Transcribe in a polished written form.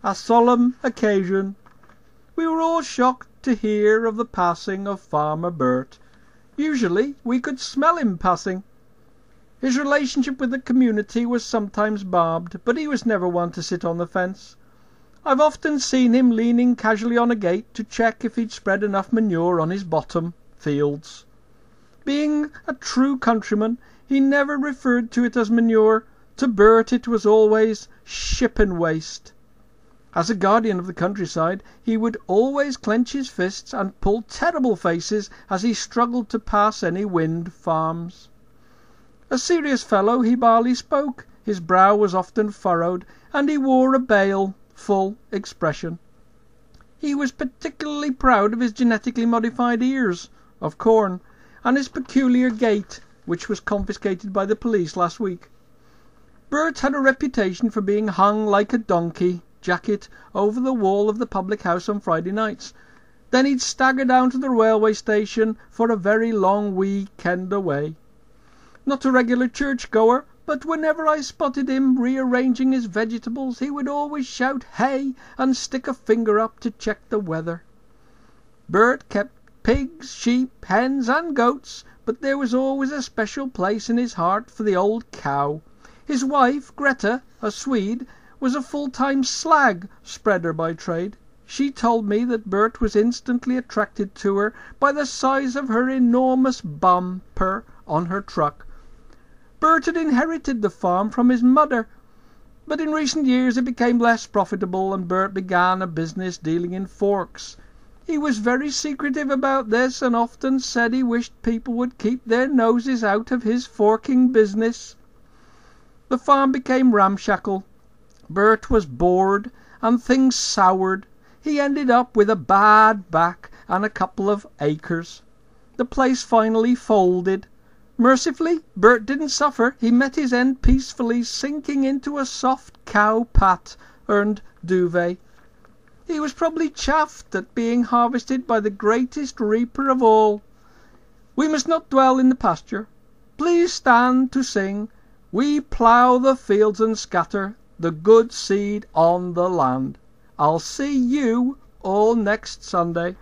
a solemn occasion. We were all shocked to hear of the passing of Farmer Bert. Usually we could smell him passing. His relationship with the community was sometimes barbed, but he was never one to sit on the fence. I've often seen him leaning casually on a gate to check if he'd spread enough manure on his bottom fields. Being a true countryman, he never referred to it as manure. To Bert it was always shipping waste. As a guardian of the countryside, he would always clench his fists and pull terrible faces as he struggled to pass any wind farms. A serious fellow, he barely spoke, his brow was often furrowed, and he wore a baleful expression. He was particularly proud of his genetically modified ears of corn, and his peculiar gait, which was confiscated by the police last week. Bert had a reputation for being hung like a donkey jacket over the wall of the public house on Friday nights. Then he'd stagger down to the railway station for a very long weekend away. Not a regular church-goer, but whenever I spotted him rearranging his vegetables, he would always shout "Hey!" and stick a finger up to check the weather. Bert kept pigs, sheep, hens, and goats, but there was always a special place in his heart for the old cow. His wife, Greta, a Swede, was a full-time slag spreader by trade. She told me that Bert was instantly attracted to her by the size of her enormous bumper on her truck. Bert had inherited the farm from his mother, but in recent years it became less profitable, and Bert began a business dealing in forks. He was very secretive about this, and often said he wished people would keep their noses out of his forking business. The farm became ramshackle. Bert was bored, and things soured. He ended up with a bad back and a couple of acres. The place finally folded. Mercifully, Bert didn't suffer. He met his end peacefully, sinking into a soft cow-patterned duvet. He was probably chaffed at being harvested by the greatest reaper of all. We must not dwell in the pasture. Please stand to sing, "We plough the fields and scatter the good seed on the land." I'll see you all next Sunday.